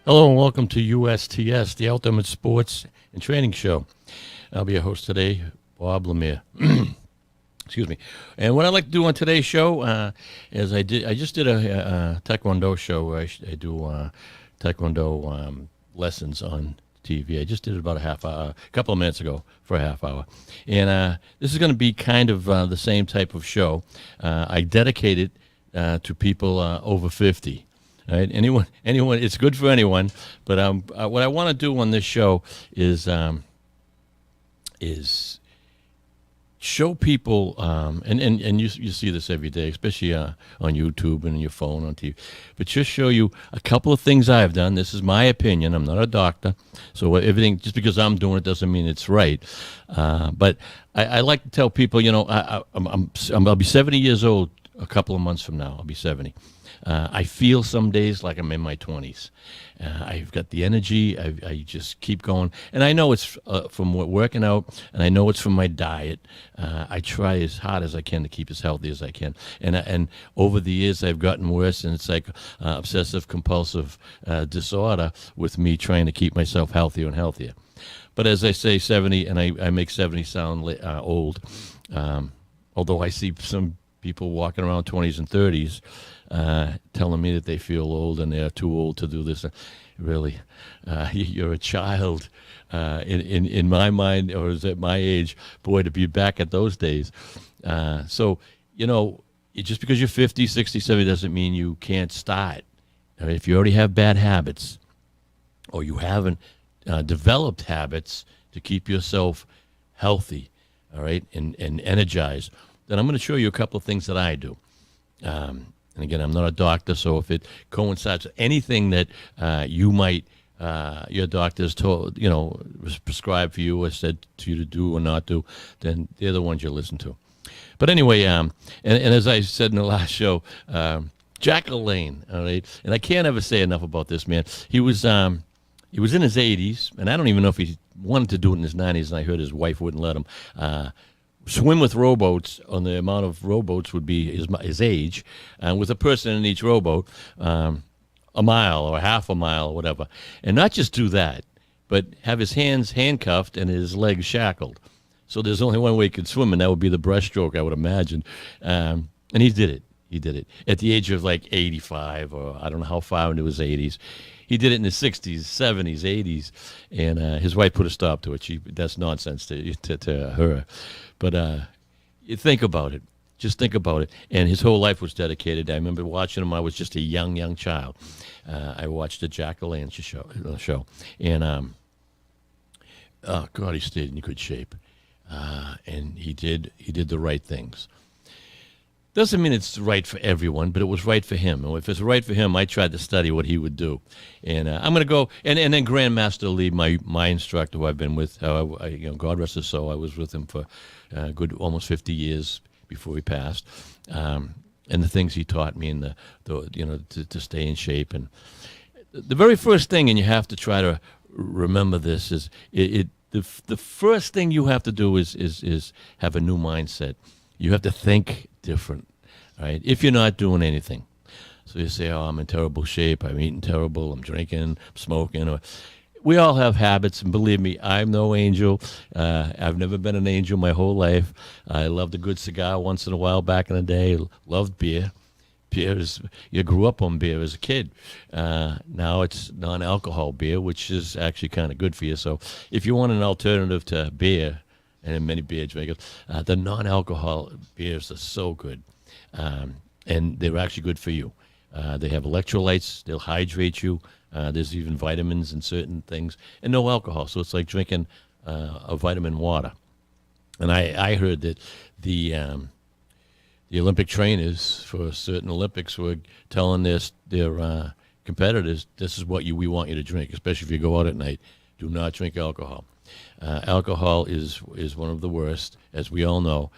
Hello and welcome to USTS, the Ultimate Sports and Training Show. I'll be your host today, Bob Lemire. Excuse me. And what I'd like to do on today's show is I just did a Taekwondo show. I do Taekwondo lessons on TV. I just did it about a couple of minutes ago for a half hour. And this is going to be kind of the same type of show. I dedicate it to people over 50. Right? Anyone, it's good for anyone. But what I want to do on this show is show people, and you see this every day, especially on YouTube and on your phone, on TV. But just show you a couple of things I've done. This is my opinion. I'm not a doctor, so everything just because I'm doing it doesn't mean it's right. But I like to tell people, I'll be 70 years old a couple of months from now. I'll be 70. I feel some days like I'm in my 20s. I've got the energy. I just keep going. And I know it's from working out, and I know it's from my diet. I try as hard as I can to keep as healthy as I can. And over the years, I've gotten worse, and it's like obsessive-compulsive disorder with me trying to keep myself healthier and healthier. But as I say, 70, and I make 70 sound old, although I see some people walking around 20s and 30s telling me that they feel old and they're too old to do this. Really, you're a child in my mind, or is at my age, boy, to be back at those days. So, just because you're 50, 60, 70 doesn't mean you can't start. I mean, if you already have bad habits or you haven't developed habits to keep yourself healthy, all right, and energized, then I'm going to show you a couple of things that I do. And again, I'm not a doctor, so if it coincides with anything that you might, your doctor's told, prescribed for you or said to you to do or not do, then they're the ones you listen to. But anyway, and as I said in the last show, Jack LaLanne, all right, and I can't ever say enough about this man. He was in his 80s, and I don't even know if he wanted to do it in his 90s, and I heard his wife wouldn't let him. Swim with rowboats on the amount of rowboats would be his age, with a person in each rowboat, a mile or half a mile or whatever. And not just do that, but have his hands handcuffed and his legs shackled. So there's only one way he could swim, and that would be the breaststroke, I would imagine. And he did it. He did it at the age of like 85, or I don't know how far into his 80s. He did it in his 60s, 70s, 80s, and his wife put a stop to it. That's nonsense to her. But you think about it. Just think about it. And his whole life was dedicated. I remember watching him. I was just a young child. I watched the Jack LaLanne show. And, oh, God, he stayed in good shape. And he did the right things. Doesn't mean it's right for everyone, but it was right for him. And if it's right for him, I tried to study what he would do. And I'm going to go, and then Grandmaster Lee, my instructor who I've been with, God rest his soul, I was with him for good almost 50 years before he passed. And the things he taught me, and to stay in shape. And the very first thing, and you have to try to remember this, is the first thing you have to do is have a new mindset. You have to think different, right? If you're not doing anything. So you say, oh, I'm in terrible shape, I'm eating terrible, I'm drinking, I'm smoking. We all have habits, and believe me, I'm no angel. I've never been an angel my whole life. I loved a good cigar once in a while back in the day. Loved beer. You grew up on beer as a kid. Now it's non-alcohol beer, which is actually kind of good for you. So if you want an alternative to beer, and many beer drinkers, the non-alcohol beers are so good, and they're actually good for you. They have electrolytes, they'll hydrate you, there's even vitamins and certain things, and no alcohol, so it's like drinking a vitamin water. And I heard that the Olympic trainers for certain Olympics were telling their competitors, this is what we want you to drink, especially if you go out at night. Do not drink alcohol. Alcohol is one of the worst, as we all know,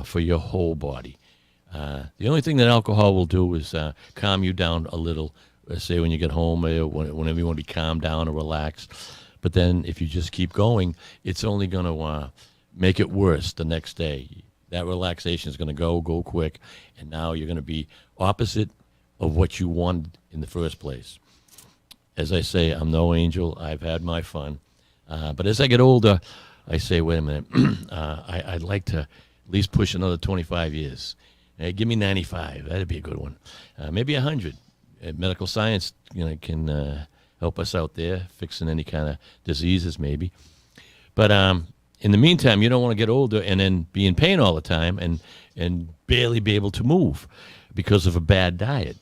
for your whole body. The only thing that alcohol will do is calm you down a little, say when you get home, whenever you want to be calmed down or relaxed. But then if you just keep going, it's only going to make it worse the next day. That relaxation is going to go quick, and now you're going to be opposite of what you wanted in the first place. as I say, I'm no angel. I've had my fun. But as I get older, I say, wait a minute, I'd like to at least push another 25 years. Give me 95. That'd be a good one. Maybe 100. Medical science, can help us out there, fixing any kind of diseases maybe. But in the meantime, you don't want to get older and then be in pain all the time and barely be able to move because of a bad diet.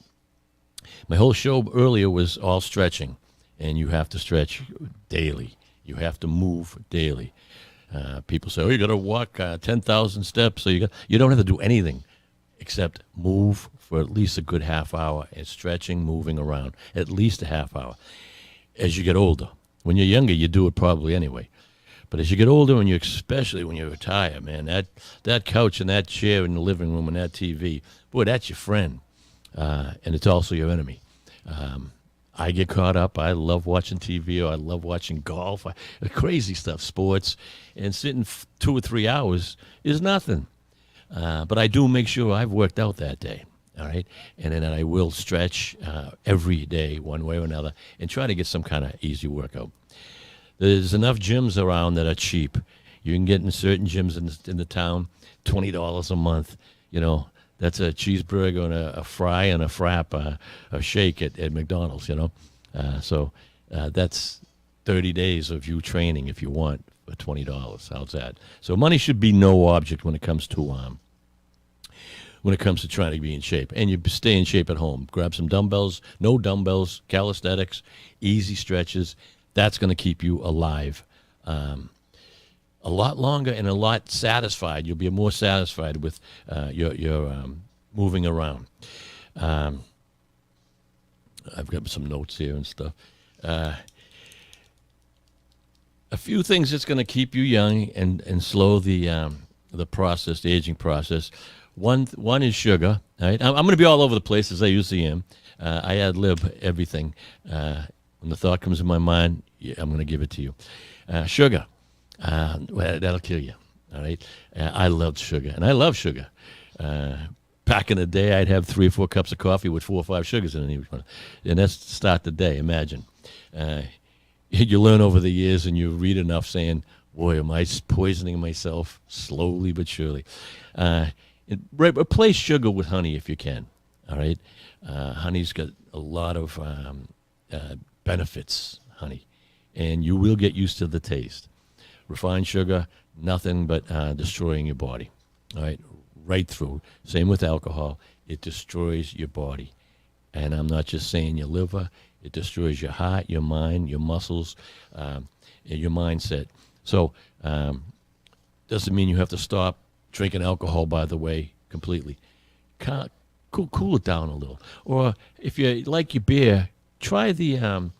My whole show earlier was all stretching, and you have to stretch daily. You have to move daily. People say, "Oh, you got to walk 10,000 steps." So you don't have to do anything except move for at least a good half hour and stretching, moving around, at least a half hour. As you get older, when you're younger, you do it probably anyway. But as you get older, and especially when you retire, man, that couch and that chair in the living room and that TV, boy, that's your friend, and it's also your enemy. I get caught up. I love watching TV, or I love watching golf, crazy stuff, sports, and sitting 2 or 3 hours is nothing. But I do make sure I've worked out that day, all right? And then I will stretch every day, one way or another, and try to get some kind of easy workout. There's enough gyms around that are cheap. You can get in certain gyms in the town, $20 a month. That's a cheeseburger and a fry and a frap, a shake at McDonald's, So that's 30 days of you training if you want for $20. How's that? So money should be no object when it comes to trying to be in shape. And you stay in shape at home. Grab some dumbbells, no dumbbells, calisthenics, easy stretches. That's going to keep you alive a lot longer and a lot satisfied. You'll be more satisfied with your moving around. I've got some notes here and stuff. A few things that's going to keep you young and slow the process, the aging process. One is sugar. Right? I'm going to be all over the place as I usually am. I ad-lib everything. When the thought comes in my mind, I'm going to give it to you. Sugar. Well, that'll kill you. All right. I loved sugar, and I love sugar. Back in the day, I'd have 3 or 4 cups of coffee with 4 or 5 sugars in it, and that's to start the day. Imagine. You learn over the years, and you read enough saying, "Boy, am I poisoning myself slowly but surely." Replace sugar with honey if you can. All right. Honey's got a lot of benefits. Honey, and you will get used to the taste. Refined sugar, nothing but destroying your body. All right through. Same with alcohol. It destroys your body. And I'm not just saying your liver. It destroys your heart, your mind, your muscles, and your mindset. So doesn't mean you have to stop drinking alcohol, by the way, completely. Cool it down a little. Or if you like your beer, try the and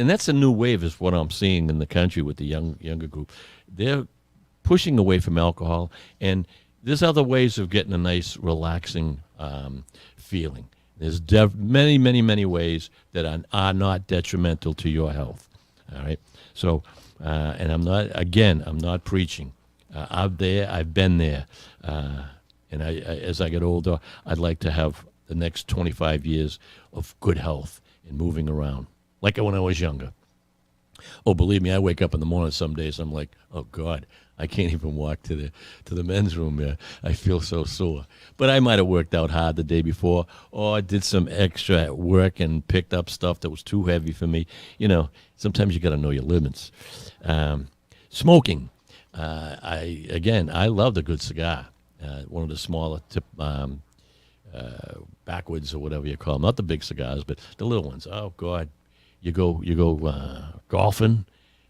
that's a new wave is what I'm seeing in the country with the younger group. They're pushing away from alcohol, and there's other ways of getting a nice, relaxing feeling. There's many, many, many ways that are not detrimental to your health. All right? So, and I'm not preaching. I've been there. And as I get older, I'd like to have the next 25 years of good health and moving around, like when I was younger. Oh, believe me, I wake up in the morning some days, I'm like, oh, God, I can't even walk to the men's room there. I feel so sore. But I might have worked out hard the day before, or I did some extra work and picked up stuff that was too heavy for me. Sometimes you got to know your limits. Smoking. I loved a good cigar. One of the smaller backwoods or whatever you call them, not the big cigars, but the little ones. Oh God, you go golfing,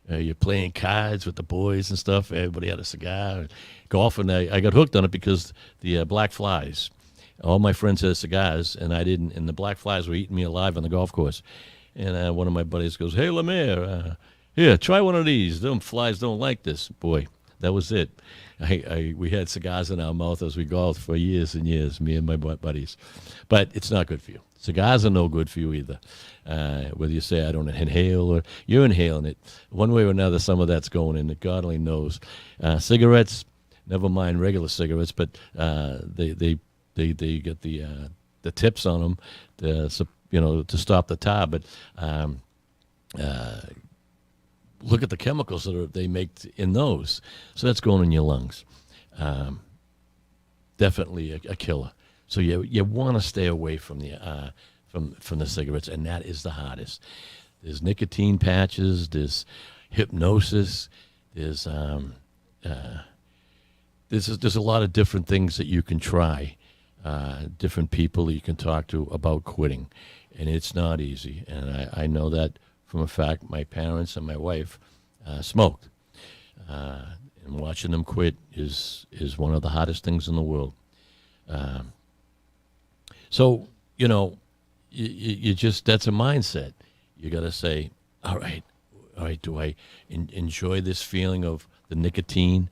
you're playing cards with the boys and stuff. Everybody had a cigar. Golfing, I got hooked on it because the black flies. All my friends had cigars, and I didn't. And the black flies were eating me alive on the golf course. And one of my buddies goes, "Hey, Lemire, here, try one of these. Them flies don't like this." Boy, that was it. We had cigars in our mouth as we golfed for years and years, me and my buddies. But it's not good for you. Cigars are no good for you either. Whether you say I don't inhale or you're inhaling it, one way or another, some of that's going in. God only knows. Cigarettes, never mind regular cigarettes, but they get the tips on them to stop the tar. But look at the chemicals that they make in those. So that's going in your lungs. Definitely a killer. So you want to stay away from the cigarettes, and that is the hardest. There's nicotine patches. There's hypnosis. There's a lot of different things that you can try. Different people you can talk to about quitting, and it's not easy. And I know that from a fact. My parents and my wife smoked, and watching them quit is one of the hardest things in the world. So you just, that's a mindset. You got to say, all right, do I enjoy this feeling of the nicotine,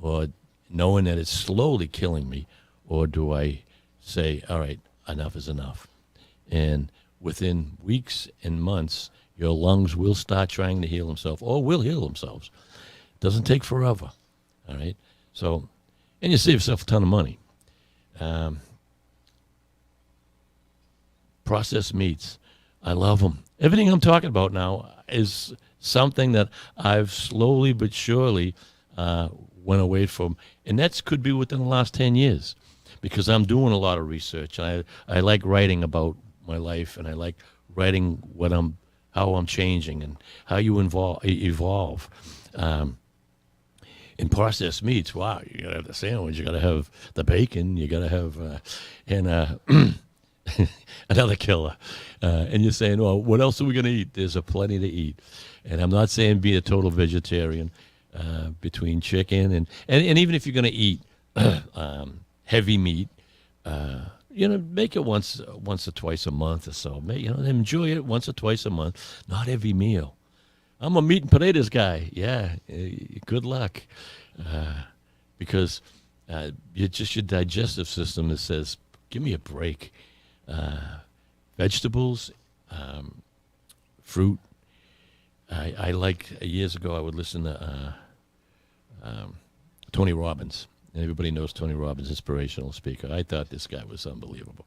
or knowing that it's slowly killing me, or do I say, all right, enough is enough? And within weeks and months, your lungs will start trying to heal themselves, or will heal themselves. It doesn't take forever, all right? So, and you save yourself a ton of money. Processed meats, I love them. Everything I'm talking about now is something that I've slowly but surely went away from, and that could be within the last 10 years, because I'm doing a lot of research. I like writing about my life, and I like writing how I'm changing and how you evolve. In processed meats, wow, you gotta have the sandwich, you gotta have the bacon, you gotta have another killer. And you're saying, well, what else are we going to eat? There's a plenty to eat. And I'm not saying be a total vegetarian, between chicken and even if you're going to eat heavy meat, make it once or twice a month or so. Enjoy it once or twice a month, not every meal. I'm a meat and potatoes guy. Yeah, good luck. Because your digestive system that says, give me a break. Vegetables, fruit. I like, years ago I would listen to Tony Robbins. And everybody knows Tony Robbins, inspirational speaker. I thought this guy was unbelievable.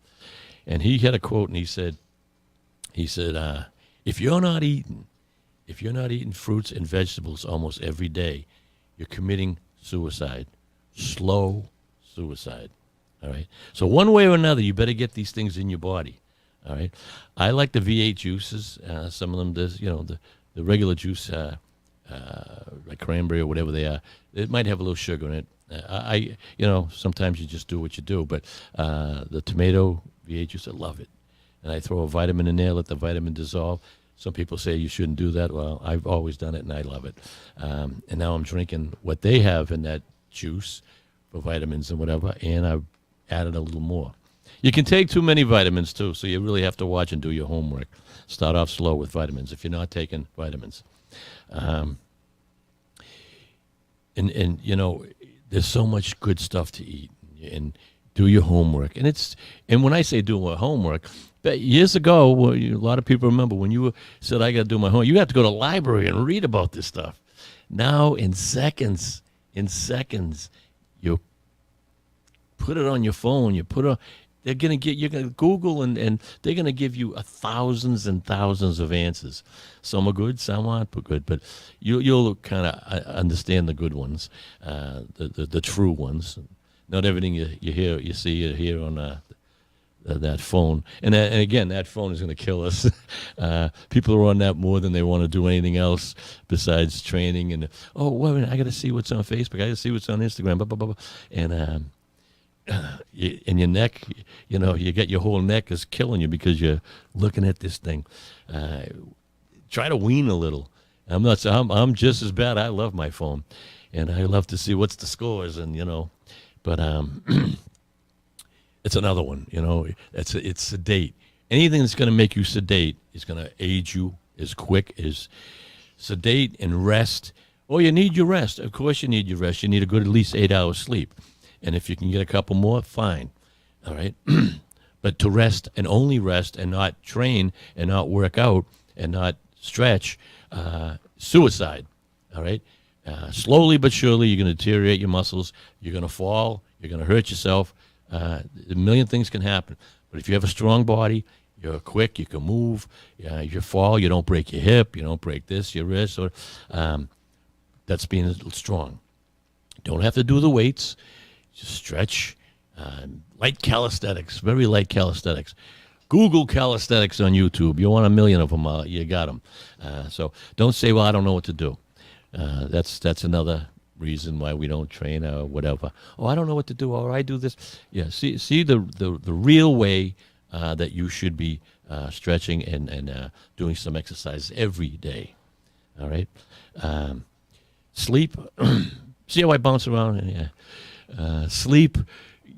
And he had a quote, and he said, if you're not eating fruits and vegetables almost every day, you're committing suicide, slow suicide. All right. So one way or another, you better get these things in your body. All right. I like the V8 juices. Some of them, there's, the regular juice, like cranberry or whatever they are. It might have a little sugar in it. Sometimes you just do what you do. But the tomato V8 juice, I love it. And I throw a vitamin in there, let the vitamin dissolve. Some people say you shouldn't do that. Well, I've always done it, and I love it. And now I'm drinking what they have in that juice for vitamins and whatever, and I've added a little more. You can take too many vitamins, too, so you really have to watch and do your homework. Start off slow with vitamins if you're not taking vitamins. There's so much good stuff to eat, and do your homework. And when I say do my homework, but years ago, a lot of people remember when you said, I got to do my homework, you have to go to the library and read about this stuff. Now, in seconds, you put it on your phone, you're going to Google, and they're going to give you thousands and thousands of answers. Some are good, some aren't good, but you'll kind of understand the good ones, the true ones. Not everything you hear on that phone. And again, that phone is going to kill us. People are on that more than they want to do anything else besides training. And, wait a minute, I got to see what's on Facebook. I got to see what's on Instagram, blah, blah, blah, blah. And in your neck, you get your whole neck is killing you because you're looking at this thing. Try to wean a little. I'm just as bad. I love my phone, and I love to see what's the scores, and but it's another one. It's sedate. Anything that's going to make you sedate is going to age you as quick as sedate and rest. Oh, you need your rest. Of course, you need your rest. You need a good at least 8 hours sleep. And if you can get a couple more, fine. All right. But to rest and only rest and not train and not work out and not stretch, suicide. All right. Slowly but surely, you're going to deteriorate your muscles. You're going to fall. You're going to hurt yourself. A million things can happen. But if you have a strong body You're quick. You can move. If you fall, you don't break your hip. You don't break this, your wrist. Or that's being a little strong. Don't have to do the weights. Just stretch. Light calisthenics, very light calisthenics. Google calisthenics on YouTube. You want a million of them, you got them. So don't say, well, I don't know what to do. That's another reason why we don't train or whatever. Oh, I don't know what to do, or I do this. Yeah, see the real way that you should be stretching and doing some exercise every day. All right? Sleep. See how I bounce around? Yeah. Sleep.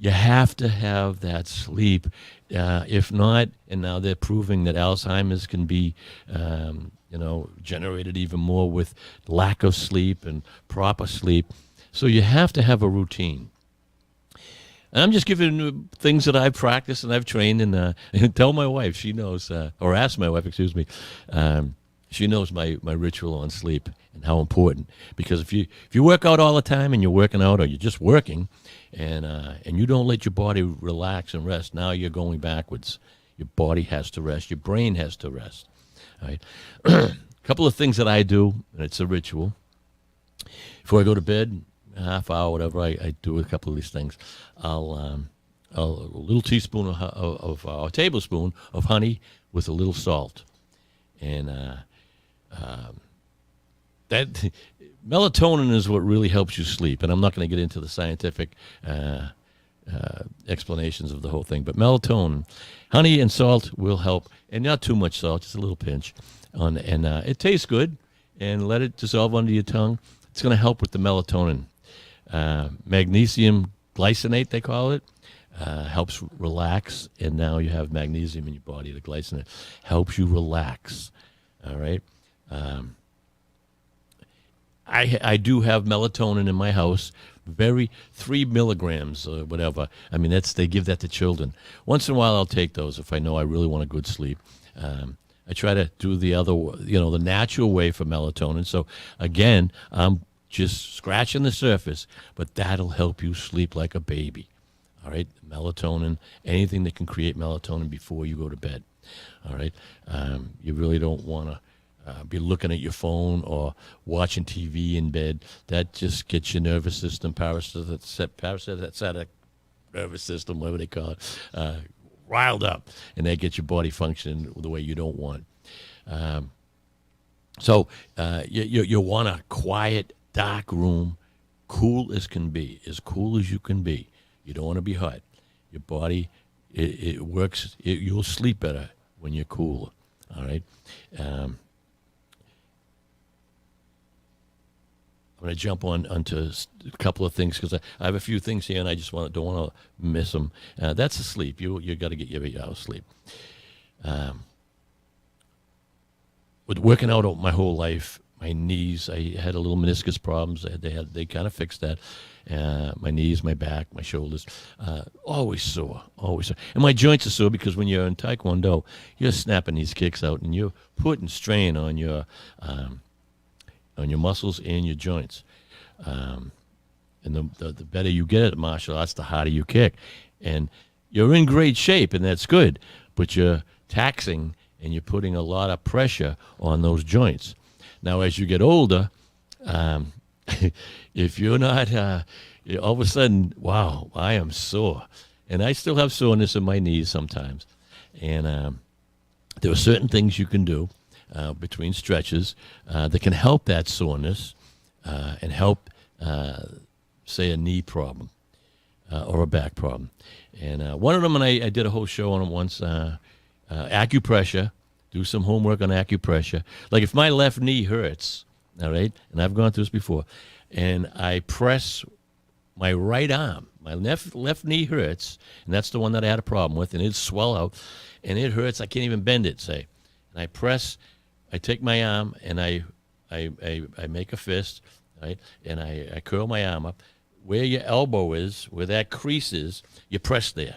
You have to have that sleep. If not, and now they're proving that Alzheimer's can be, generated even more with lack of sleep and proper sleep. So you have to have a routine. And I'm just giving things that I've practiced and I've trained, and tell my wife, she knows, or ask my wife, excuse me, she knows my ritual on sleep and how important. Because if you work out all the time and you're working out, or you're just working, and you don't let your body relax and rest, now you're going backwards. Your body has to rest. Your brain has to rest. All right. A couple of things that I do, and it's a ritual. Before I go to bed, a half hour, whatever, I do a couple of these things. I'll a little teaspoon of a tablespoon of honey with a little salt, and that melatonin is what really helps you sleep. And I'm not going to get into the scientific explanations of the whole thing, but melatonin, honey and salt will help, and not too much salt, just a little pinch, and it tastes good. And let it dissolve under your tongue. It's going to help with the melatonin. Magnesium glycinate, they call it, helps relax, and now you have magnesium in your body. The glycinate helps you relax. All right. I do have melatonin in my house, 3 milligrams or whatever. I mean, they give that to children. Once in a while, I'll take those if I know I really want a good sleep. I try to do the natural way for melatonin. So again, I'm just scratching the surface, but that'll help you sleep like a baby. All right, melatonin, anything that can create melatonin before you go to bed. All right, you really don't want to be looking at your phone watching TV in bed. That just gets your nervous system, parasympathetic nervous system, whatever they call it, riled up, and that gets your body functioning the way you don't want. So you want a quiet, dark room, cool as can be, as cool as you can be. You don't want to be hot. Your body, it works. You'll sleep better when you're cool. All right. I'm going to jump onto a couple of things because I have a few things here, and I just don't want to miss them. That's a sleep. You got to get your 8 hours sleep. With working out my whole life, my knees, I had a little meniscus problems. They kind of fixed that. My knees, my back, my shoulders, always sore. And my joints are sore because when you're in Taekwondo, you're snapping these kicks out, and you're putting strain on your muscles and your joints. And the better you get at martial arts, the harder you kick. And you're in great shape, and that's good, but you're taxing and you're putting a lot of pressure on those joints. Now, as you get older, if you're not, all of a sudden, wow, I am sore. And I still have soreness in my knees sometimes. And there are certain things you can do between stretches that can help that soreness and help, say, a knee problem or a back problem. And one of them, and I did a whole show on it once, acupressure. Do some homework on acupressure. Like if my left knee hurts, all right, and I've gone through this before, and I press my right arm, my left knee hurts, and that's the one that I had a problem with, and it'd swell out, and it hurts. I can't even bend it, say. And I take my arm, and I make a fist, right, and I curl my arm up. Where your elbow is, where that crease is, you press there,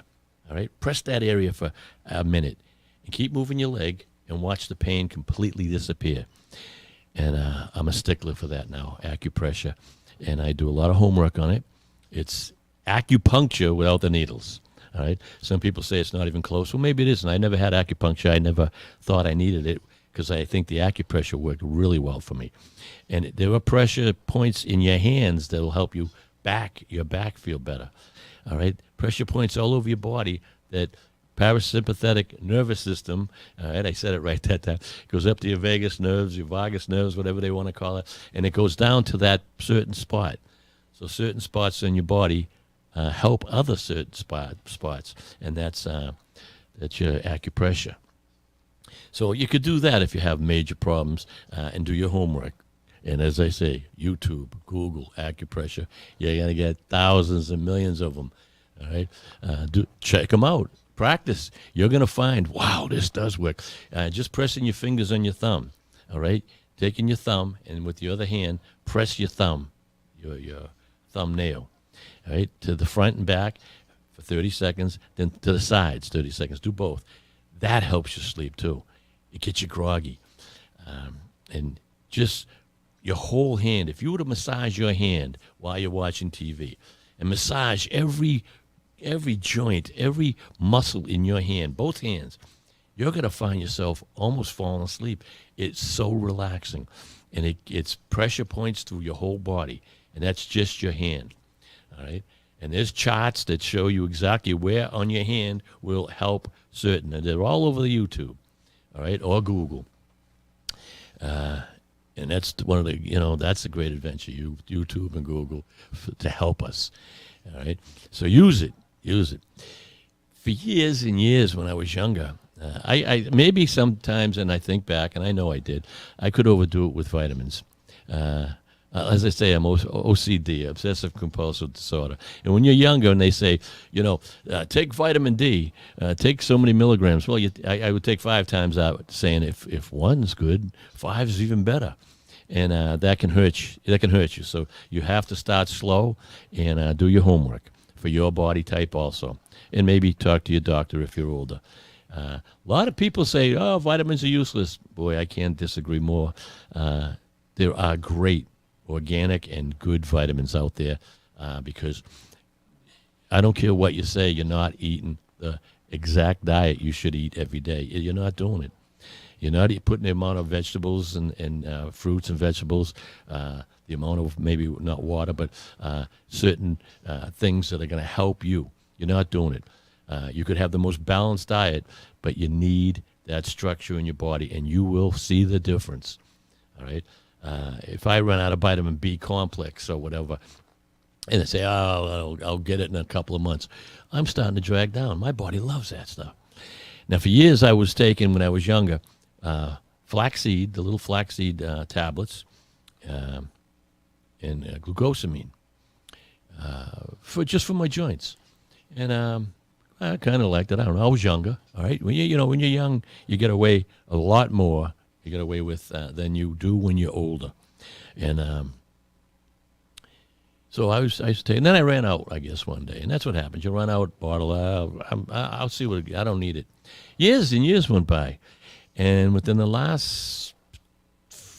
all right? Press that area for a minute, and keep moving your leg, and watch the pain completely disappear. And I'm a stickler for that now, acupressure. And I do a lot of homework on it. It's acupuncture without the needles. All right. Some people say it's not even close. Well, maybe it isn't. I never had acupuncture. I never thought I needed it because I think the acupressure worked really well for me. And there are pressure points in your hands that will help your back feel better. All right. Pressure points all over your body that parasympathetic nervous system, all right, I said it right that time, goes up to your vagus nerves, your vagus nerves, whatever they want to call it, and it goes down to that certain spot. So certain spots in your body help other certain spots, and that's your acupressure. So you could do that if you have major problems and do your homework. And as I say, YouTube, Google, acupressure, you're going to get thousands and millions of them. All right, check them out. Practice. You're going to find, wow, this does work. Just pressing your fingers on your thumb. All right, taking your thumb and with your other hand, press your thumb, your thumbnail. All right, to the front and back for 30 seconds, then to the sides, 30 seconds. Do both. That helps you sleep too. It gets you groggy. And just your whole hand, if you were to massage your hand while you're watching TV and massage every joint, every muscle in your hand, both hands, you're going to find yourself almost falling asleep. It's so relaxing. And it's pressure points through your whole body. And that's just your hand. All right? And there's charts that show you exactly where on your hand will help certain. And they're all over the YouTube, all right, or Google. And that's one of the, that's a great adventure, YouTube and Google, to help us. All right? So use it. Use it. For years and years when I was younger, I maybe sometimes, and I think back, and I know I did, I could overdo it with vitamins. As I say, I'm OCD, obsessive compulsive disorder. And when you're younger and they say, take vitamin D, take so many milligrams. Well, I would take 5 times out, saying if one's good, 5 is even better. And that can hurt you. So you have to start slow and do your homework for your body type also. And maybe talk to your doctor if you're older. A lot of people say, oh, vitamins are useless. Boy, I can't disagree more. There are great organic and good vitamins out there because I don't care what you say, you're not eating the exact diet you should eat every day. You're not doing it. You're not putting the amount of vegetables and fruits and vegetables, the amount of maybe not water, but certain things that are going to help you. You're not doing it. You could have the most balanced diet, but you need that structure in your body, and you will see the difference. All right? If I run out of vitamin B complex or whatever, and they say, I'll get it in a couple of months, I'm starting to drag down. My body loves that stuff. Now, for years, I was taking, when I was younger, flaxseed, the little flaxseed tablets, and glucosamine, for my joints. And I kind of liked it. I don't know. I was younger, all right? When you're young, you get away a lot more. You get away with than you do when you're older. And so I was taking, and then I ran out, I guess, one day. And that's what happens. You run out, bottle, I'll see I don't need it. Years and years went by. And within the last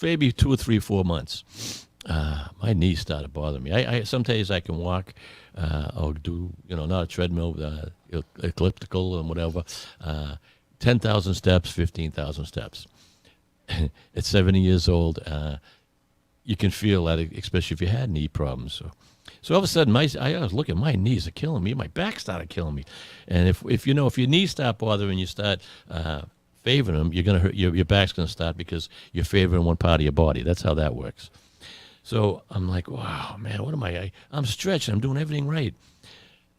maybe 2 or 3 or 4 months, my knees started bothering me. I some days I can walk or do, not a treadmill, elliptical and whatever, 10,000 steps, 15,000 steps. At 70 years old, you can feel that, especially if you had knee problems. So all of a sudden, I was looking, my knees are killing me. My back started killing me. And if your knees start bothering, you start favoring them, you're gonna hurt. Your back's gonna start because you're favoring one part of your body. That's how that works. So I'm like, wow, man, what am I? I'm stretching. I'm doing everything right.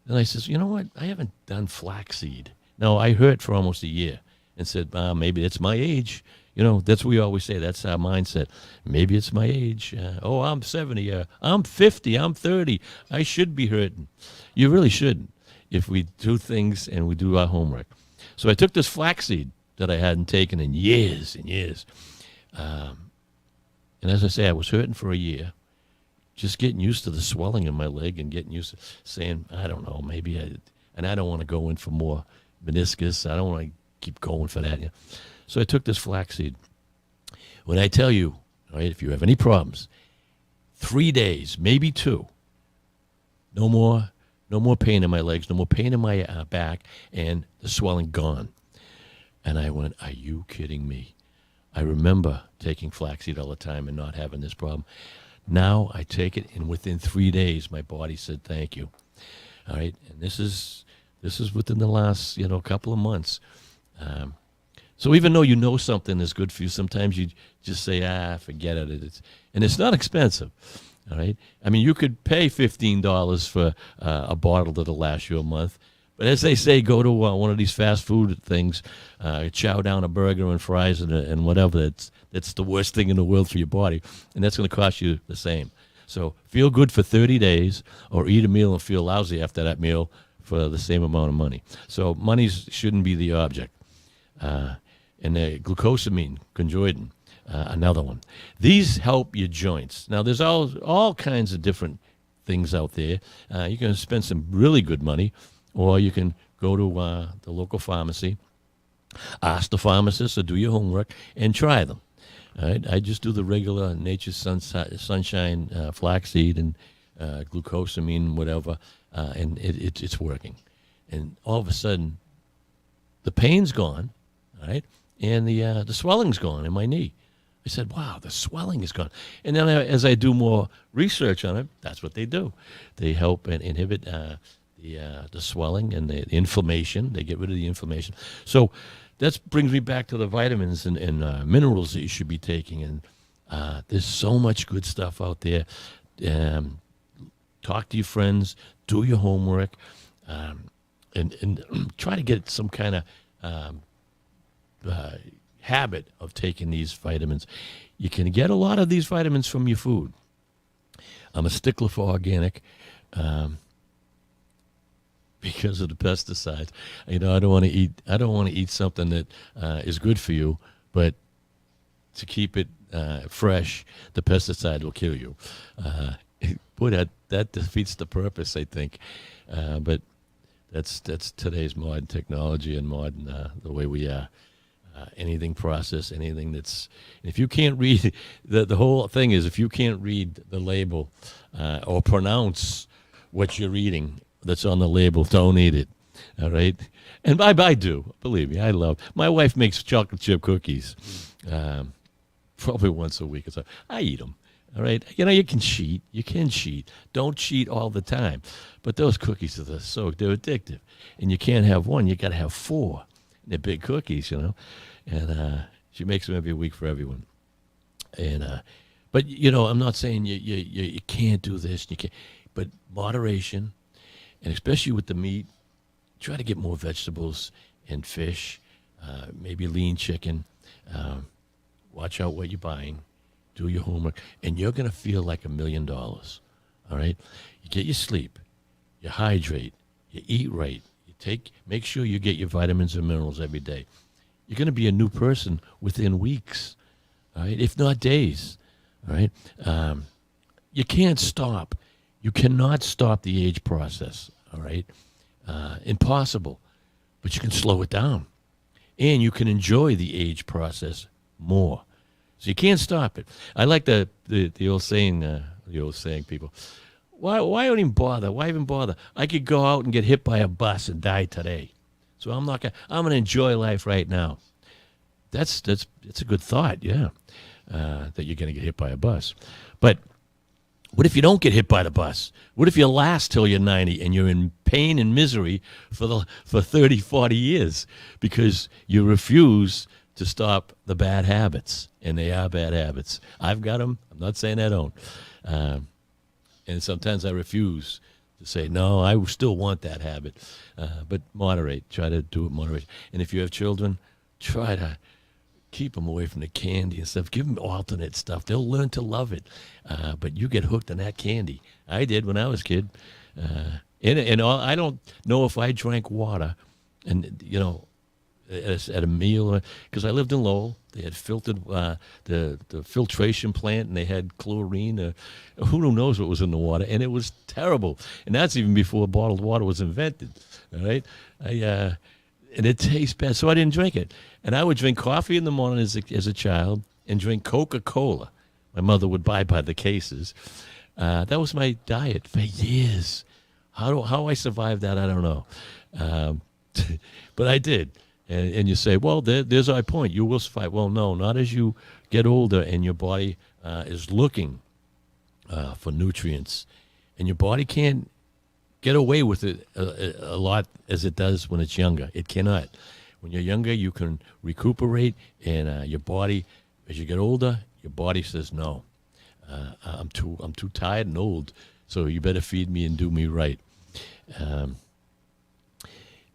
And I says, you know what? I haven't done flaxseed. No, I heard for almost a year and said, maybe it's my age. That's what we always say. That's our mindset. Maybe it's my age. I'm 70. I'm 50. I'm 30. I should be hurting. You really shouldn't if we do things and we do our homework. So I took this flaxseed that I hadn't taken in years and years. And as I say, I was hurting for a year, just getting used to the swelling in my leg and getting used to saying, I don't know, and I don't want to go in for more meniscus. I don't want to keep going for that. So I took this flaxseed. When I tell you, all right, if you have any problems, 3 days, maybe 2, no more, no more pain in my legs, no more pain in my back, and the swelling gone. And I went, are you kidding me? I remember taking flaxseed all the time and not having this problem. Now I take it, and within 3 days, my body said thank you. All right, and this is within the last couple of months. So even though you know something is good for you, sometimes you just say, forget it. And it's not expensive. All right, I mean, you could pay $15 for a bottle that'll last you a month. But as they say, go to one of these fast food things, chow down a burger and fries and whatever. That's the worst thing in the world for your body, and that's going to cost you the same. So feel good for 30 days, or eat a meal and feel lousy after that meal for the same amount of money. So money shouldn't be the object. And the glucosamine, chondroitin, another one. These help your joints. Now, there's all kinds of different things out there. You can spend some really good money, or you can go to the local pharmacy, ask the pharmacist, or do your homework, and try them. All right? I just do the regular Nature's Sunshine flaxseed and glucosamine, whatever, and it's working. And all of a sudden, the pain's gone, all right, and the swelling's gone in my knee. I said, wow, the swelling is gone. And then as I do more research on it, that's what they do. They help and inhibit the swelling and the inflammation. They get rid of the inflammation. So that brings me back to the vitamins and minerals that you should be taking. And there's so much good stuff out there. Talk to your friends, do your homework, and try to get some kind of habit of taking these vitamins. You can get a lot of these vitamins from your food. I'm a stickler for organic. Because of the pesticides, I don't want to eat something that is good for you, but to keep it fresh, the pesticide will kill you. Boy, that defeats the purpose, I think. But that's today's modern technology and modern the way we are. Anything processed, anything that's. If you can't read, the whole thing is, if you can't read the label or pronounce what you're eating that's on the label, don't eat it. All right? And I do. Believe me, I love. My wife makes chocolate chip cookies probably once a week or so. I eat them. All right? You can cheat. You can cheat. Don't cheat all the time. But those cookies they're addictive. And you can't have one. You got to have 4. They're big cookies, And she makes them every week for everyone. And but I'm not saying you can't do this. You can't. But moderation. And especially with the meat, try to get more vegetables and fish, maybe lean chicken. Watch out what you're buying. Do your homework. And you're going to feel like $1 million. All right? You get your sleep. You hydrate. You eat right. Make sure you get your vitamins and minerals every day. You're going to be a new person within weeks. All right? If not days. All right? You can't stop. You cannot stop the age process. All right? Impossible. But you can slow it down. And you can enjoy the age process more. So you can't stop it. I like the old saying, people. Why even bother? Why even bother? I could go out and get hit by a bus and die today. So I'm going to enjoy life right now. That's a good thought, yeah. That you're going to get hit by a bus. But what if you don't get hit by the bus? What if you last till you're 90 and you're in pain and misery for 30, 40 years because you refuse to stop the bad habits? And they are bad habits. I've got them. I'm not saying I don't. And sometimes I refuse to say, no, I still want that habit. But moderate. Try to do it moderate. And if you have children, try to keep them away from the candy and stuff. Give them alternate stuff. They'll learn to love it. But you get hooked on that candy. I did when I was a kid. I don't know if I drank water and, at a meal, because I lived in Lowell. They had filtered the filtration plant, and they had chlorine. Who knows what was in the water, and it was terrible. And that's even before bottled water was invented. All right, and it tastes bad, so I didn't drink it. And I would drink coffee in the morning as a child, and drink Coca-Cola. My mother would buy by the cases. That was my diet for years. how I survived that, I don't know. Um, but I did. And you say, well, there's our point. You will survive. Well, no, not as you get older and your body is looking for nutrients. And your body can't get away with it a lot as it does when it's younger. It cannot. When you're younger, you can recuperate, and your body, as you get older, your body says, no, I'm too tired and old, so you better feed me and do me right. Um,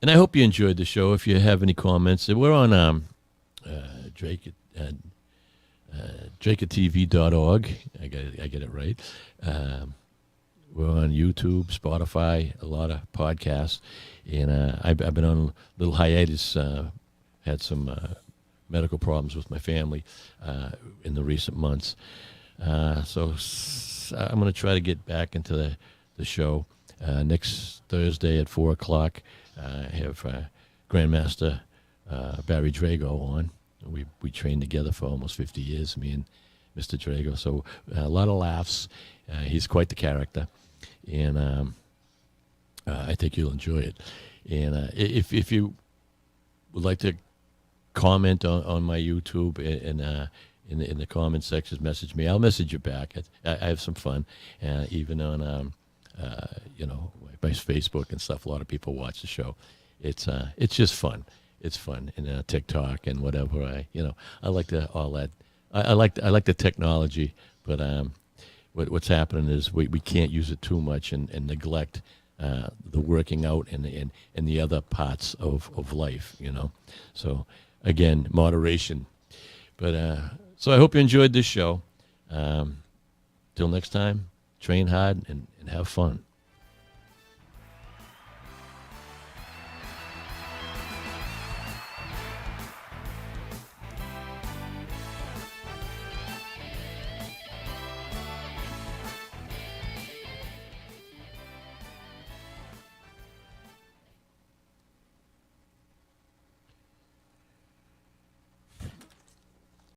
and I hope you enjoyed the show. If you have any comments, we're on Drake at drakeatv.org. I get it right. We're on YouTube, Spotify, a lot of podcasts, and I've been on a little hiatus. Had some medical problems with my family in the recent months, so I'm going to try to get back into the show next Thursday at 4:00. I have Grandmaster Barry Drago on. We trained together for almost 50 years, me and Mr. Drago. So a lot of laughs. He's quite the character, and I think you'll enjoy it. And if you would like to comment on my YouTube and in the comment sections, message me. I'll message you back. I have some fun, even on my Facebook and stuff. A lot of people watch the show. It's just fun. It's fun, and TikTok and whatever. I like all that. I like the technology, but what's happening is we can't use it too much and neglect the working out and the other parts of life. So again, moderation. But so I hope you enjoyed this show. Till next time, train hard and have fun.